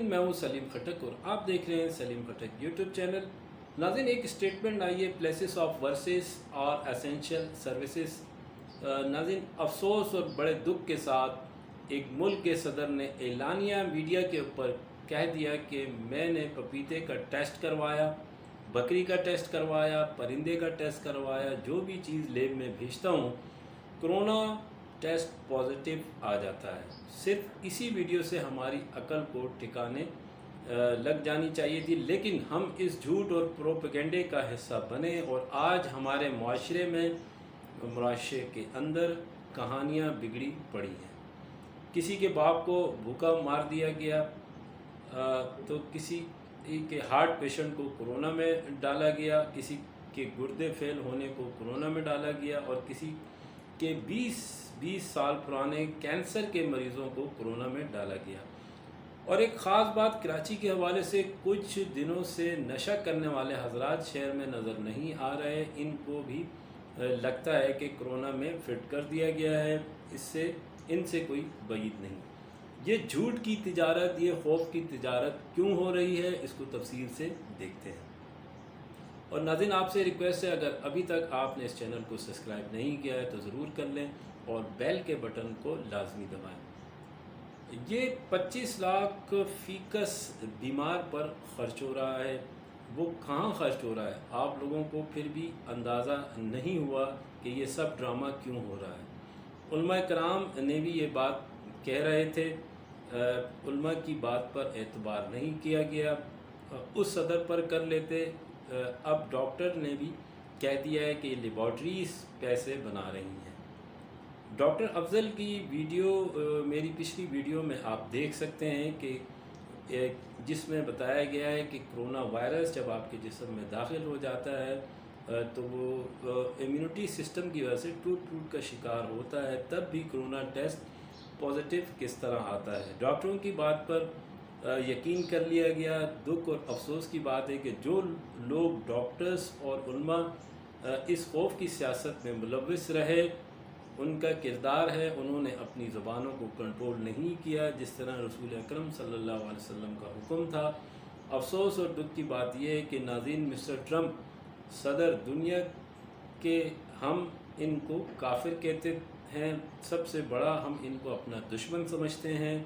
मैं हूं सलीम खटक और आप देख रहे हैं सलीम खटक यूट्यूब चैनल। नाज़रीन, एक स्टेटमेंट आई है प्लेसेस ऑफ वर्सेस और एसेंशियल सर्विसेज। नाज़रीन, अफसोस और बड़े दुख के साथ एक मुल्क के सदर ने एलानिया मीडिया के ऊपर कह दिया कि मैंने पपीते का टेस्ट करवाया, बकरी का टेस्ट करवाया, परिंदे का टेस्ट करवाया, जो भी चीज़ लैब में भेजता हूँ कोरोना टेस्ट पॉजिटिव आ जाता है। सिर्फ इसी वीडियो से हमारी अकल को ठिकाने लग जानी चाहिए थी, लेकिन हम इस झूठ और प्रोपेगेंडे का हिस्सा बने और आज हमारे मुआशरे में मुआशरे के अंदर कहानियाँ बिगड़ी पड़ी हैं। किसी के बाप को भूखा मार दिया गया, तो किसी के हार्ट पेशेंट को कोरोना में डाला गया, किसी के गुर्दे फेल होने को कोरोना में डाला गया और किसी के 20 साल पुराने कैंसर के मरीज़ों को कोरोना में डाला गया। और एक ख़ास बात कराची के हवाले से, कुछ दिनों से नशा करने वाले हजरात शहर में नज़र नहीं आ रहे। इनको भी लगता है कि कोरोना में फिट कर दिया गया है, इससे इनसे कोई बईद नहीं। ये झूठ की तिजारत, ये खौफ की तिजारत क्यों हो रही है, इसको तफसील से देखते हैं। और नाज़रीन, आपसे रिक्वेस्ट है, अगर अभी तक आपने इस चैनल को सब्सक्राइब नहीं किया है तो ज़रूर कर लें और बेल के बटन को लाजमी दबाएं। ये 25 लाख फीकस बीमार पर ख़र्च हो रहा है, वो कहाँ ख़र्च हो रहा है? आप लोगों को फिर भी अंदाज़ा नहीं हुआ कि ये सब ड्रामा क्यों हो रहा है। उलमा कराम ने भी ये बात कह रहे थे, उलमा की बात पर एतबार नहीं किया गया, उस सदर पर कर लेते। अब डॉक्टर ने भी कह दिया है कि लेबॉर्ट्रीज़ पैसे बना रही हैं। डॉक्टर अफजल की वीडियो मेरी पिछली वीडियो में आप देख सकते हैं कि जिसमें बताया गया है कि कोरोना वायरस जब आपके जिस्म में दाखिल हो जाता है तो वो इम्यूनिटी सिस्टम की वजह से टूट का शिकार होता है, तब भी कोरोना टेस्ट पॉजिटिव किस तरह आता है। डॉक्टरों की बात पर यकीन कर लिया गया। दुख और अफसोस की बात है कि जो लोग डॉक्टर्स और उलमा इस खौफ की सियासत में मुलव्विस रहे, उनका किरदार है उन्होंने अपनी ज़बानों को कंट्रोल नहीं किया जिस तरह रसूल अकरम सल्लल्लाहु अलैहि वसल्लम का हुक्म था। अफसोस और दुख की बात यह है कि नाज़रीन, मिस्टर ट्रंप सदर दुनिया के, हम इनको काफिर कहते हैं, सबसे बड़ा हम इनको अपना दुश्मन समझते हैं।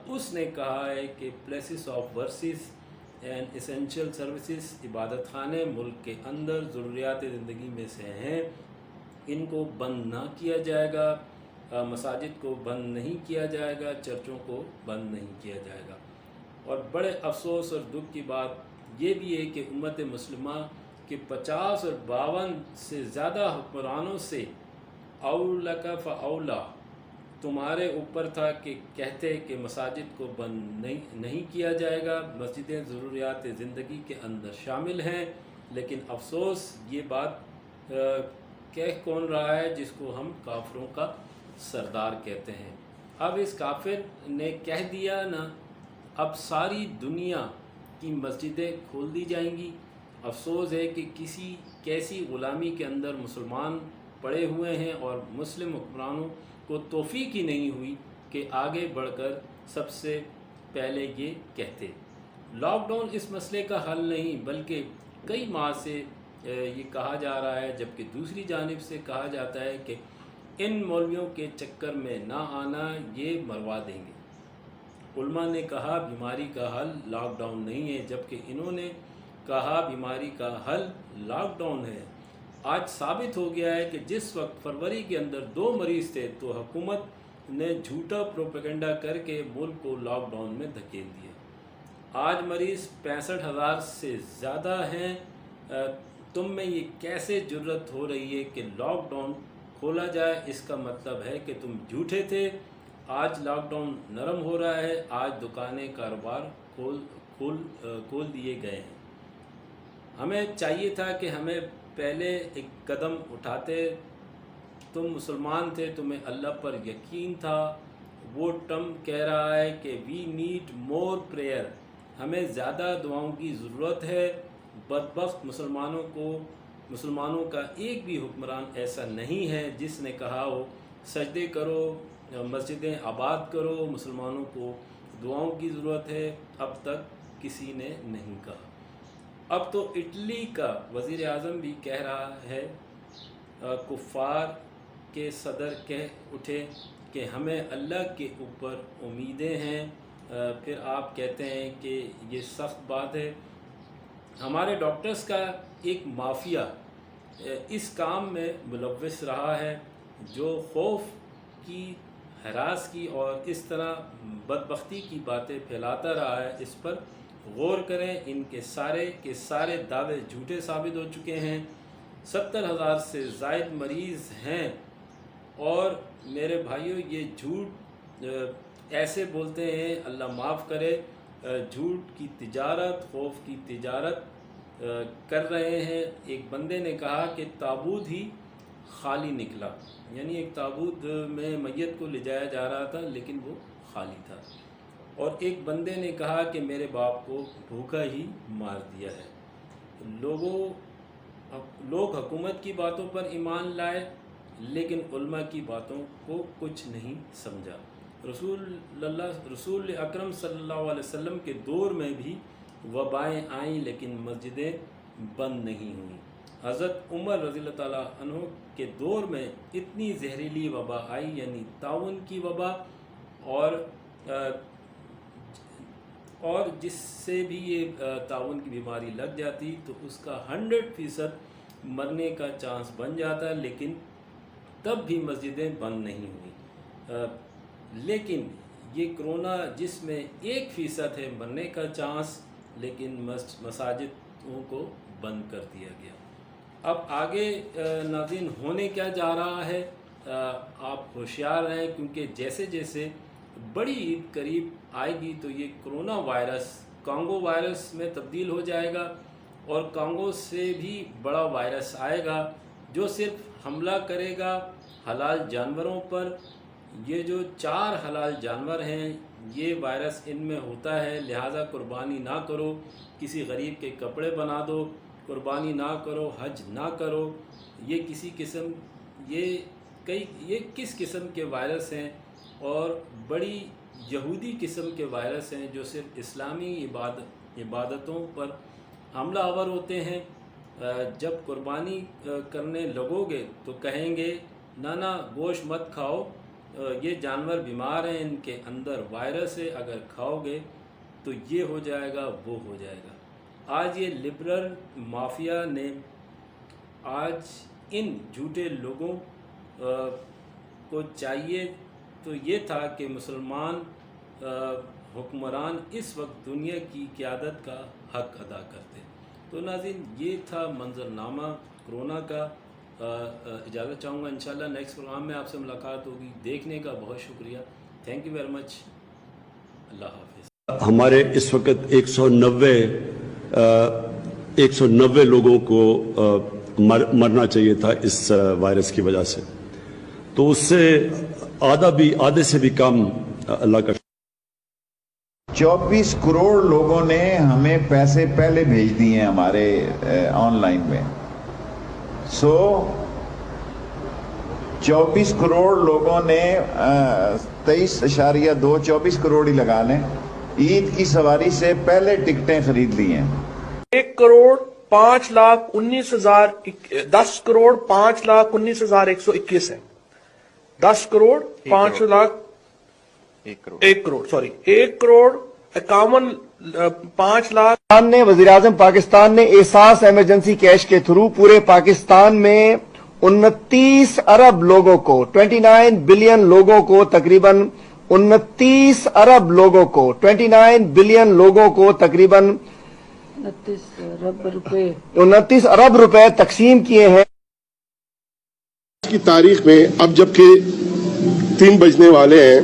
उसने कहा है कि places of versus and essential services, इबादत खाने मुल्क के अंदर ज़रूरियात ज़िंदगी में से हैं, इनको बंद ना किया जाएगा, मसाजिद को बंद नहीं किया जाएगा, चर्चों को बंद नहीं किया जाएगा। और बड़े अफसोस और दुख की बात ये भी है कि उम्मत मुस्लिमा के 50 और 52 से ज़्यादा हुक्मरानों से औला का फ़औला तुम्हारे ऊपर था कि कहते कि मसाजिद को बंद नहीं किया जाएगा, मस्जिदें ज़रूरियात ज़िंदगी के अंदर शामिल हैं। लेकिन अफसोस ये बात कह कौन रहा है जिसको हम काफिरों का सरदार कहते हैं। अब इस काफिर ने कह दिया ना, अब सारी दुनिया की मस्जिदें खोल दी जाएंगी। अफसोस है कि किसी कैसी ग़ुलामी के अंदर मुसलमान पड़े हुए हैं और मुस्लिम हुक्मरानों को तौफीक ही नहीं हुई कि आगे बढ़कर सबसे पहले ये कहते। लॉकडाउन इस मसले का हल नहीं, बल्कि कई माह से ये कहा जा रहा है, जबकि दूसरी जानिब से कहा जाता है कि इन मौलवियों के चक्कर में ना आना, ये मरवा देंगे। उलमा ने कहा बीमारी का हल लॉकडाउन नहीं है, जबकि इन्होंने कहा बीमारी का हल लॉकडाउन है। आज साबित हो गया है कि जिस वक्त फरवरी के अंदर 2 मरीज़ थे तो हुकूमत ने झूठा प्रोपेगेंडा करके मुल्क को लॉकडाउन में धकेल दिया। आज मरीज़ 65,000 से ज़्यादा हैं। तुम में ये कैसे जुर्रत हो रही है कि लॉकडाउन खोला जाए? इसका मतलब है कि तुम झूठे थे। आज लॉकडाउन नरम हो रहा है, आज दुकानें कारोबार खोल दिए गए हैं। हमें चाहिए था कि हमें पहले एक कदम उठाते। तुम मुसलमान थे, तुम्हें अल्लाह पर यकीन था। वो ट्रम्प कह रहा है कि वी नीड मोर प्रेयर, हमें ज़्यादा दुआओं की ज़रूरत है। बदबख्त मुसलमानों का एक भी हुक्मरान ऐसा नहीं है जिसने कहा हो सजदे करो, मस्जिदें आबाद करो, मुसलमानों को دعاؤں کی ضرورت ہے، اب تک کسی نے نہیں کہا۔ اب تو اٹلی کا وزیر اعظم بھی کہہ رہا ہے، کفار کے صدر کہہ اٹھے کہ ہمیں اللہ کے اوپر امیدیں ہیں، پھر آپ کہتے ہیں کہ یہ سخت بات ہے۔ ہمارے ڈاکٹرز کا ایک مافیا اس کام میں ملوث رہا ہے، جو خوف کی، ہراس کی اور اس طرح بدبختی کی باتیں پھیلاتا رہا ہے۔ اس پر غور کریں، ان کے سارے دعوے جھوٹے ثابت ہو چکے ہیں۔ 70,000 سے زائد مریض ہیں، اور میرے بھائیوں یہ جھوٹ ایسے بولتے ہیں، اللہ معاف کرے، جھوٹ کی تجارت، خوف کی تجارت کر رہے ہیں۔ ایک بندے نے کہا کہ تابوت ہی خالی نکلا، یعنی ایک تابوت میں میت کو لے جایا جا رہا تھا لیکن وہ خالی تھا۔ اور ایک بندے نے کہا کہ میرے باپ کو بھوکا ہی مار دیا ہے۔ لوگ حکومت کی باتوں پر ایمان لائے لیکن علماء کی باتوں کو کچھ نہیں سمجھا۔ رسول اکرم صلی اللہ علیہ وسلم کے دور میں بھی وبائیں آئیں لیکن مسجدیں بند نہیں ہوئیں۔ حضرت عمر رضی اللہ تعالیٰ عنہ کے دور میں اتنی زہریلی وبا آئی، یعنی طاعون کی وبا، اور جس سے بھی یہ طاعون کی بیماری لگ جاتی تو اس کا 100% مرنے کا چانس بن جاتا، لیکن تب بھی مسجدیں بند نہیں ہوئیں۔ لیکن یہ کرونا جس میں 1% ہے مرنے کا چانس، لیکن مساجدوں کو بند کر دیا گیا۔ اب آگے ناظرین ہونے کیا جا رہا ہے، آپ ہوشیار رہیں، کیونکہ جیسے جیسے بڑی عید قریب آئے گی تو یہ کرونا وائرس کانگو وائرس میں تبدیل ہو جائے گا، اور کانگو سے بھی بڑا وائرس آئے گا جو صرف حملہ کرے گا حلال جانوروں پر۔ یہ جو 4 حلال جانور ہیں، یہ وائرس ان میں ہوتا ہے، لہٰذا قربانی نہ کرو، کسی غریب کے کپڑے بنا دو، قربانی نہ کرو، حج نہ کرو۔ یہ کس قسم کے وائرس ہیں، اور بڑی یہودی قسم کے وائرس ہیں جو صرف اسلامی عبادتوں پر حملہ آور ہوتے ہیں۔ جب قربانی کرنے لگو گے تو کہیں گے نہ گوشت مت کھاؤ، یہ جانور بیمار ہیں، ان کے اندر وائرس ہے، اگر کھاؤ گے تو یہ ہو جائے گا، وہ ہو جائے گا۔ آج یہ لبرل مافیا نے آج ان جھوٹے لوگوں کو چاہیے تو یہ تھا کہ مسلمان حکمران اس وقت دنیا کی قیادت کا حق ادا کرتے۔ تو ناظرین یہ تھا منظرنامہ کرونا کا۔ اجازت چاہوں گا، انشاءاللہ نیکسٹ پروگرام میں آپ سے ملاقات ہوگی۔ دیکھنے کا بہت شکریہ، تھینک یو ویری مچ، اللہ حافظ۔ ہمارے اس وقت 190 لوگوں کو مرنا چاہیے تھا اس وائرس کی وجہ سے، تو اس سے آدھے سے بھی کم اللہ کا 24 کروڑ لوگوں نے ہمیں پیسے پہلے بھیج دیے ہیں ہمارے آن لائن میں۔ 24 کروڑ لوگوں نے 23.2 کروڑ ہی لگا لیں، عید کی سواری سے پہلے ٹکٹیں خرید لی ہیں۔ 1,05,19,121 ہے۔ 1,51,05,00,000 نے وزیراعظم پاکستان نے احساس ایمرجنسی کیش کے تھرو پورے پاکستان میں 29 ارب لوگوں کو 29 بلین لوگوں کو تقریباً 29 ارب لوگوں کو 29 بلین لوگوں کو تقریباً 29 ارب روپے تقسیم کیے ہیں۔ آج کی تاریخ میں اب جبکہ 3 بجنے والے ہیں،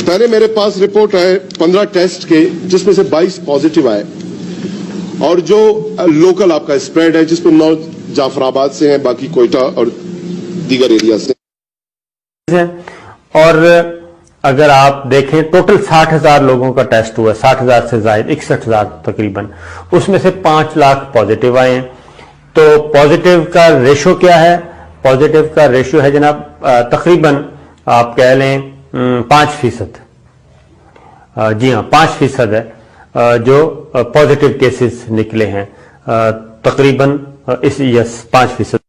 پہلے میرے پاس رپورٹ ہے 15 ٹیسٹ کے جس میں سے 22 پازیٹیو آئے، اور جو لوکل آپ کا اسپریڈ ہے جس میں 9 جعفر آباد سے ہیں، باقی کوئٹہ اور دیگر ایریا سے ہیں۔ اور اگر آپ دیکھیں ٹوٹل 60,000 لوگوں کا ٹیسٹ ہوا ہے، 60,000 سے زائد 61,000 تقریباً، اس میں سے 5 لاکھ پازیٹیو آئے ہیں۔ تو پازیٹیو کا ریشو کیا ہے؟ پازیٹیو کا ریشو ہے جناب تقریباً آپ کہہ لیں 5%۔ جی ہاں 5% ہے جو پازیٹیو کیسز نکلے ہیں تقریباً 5%.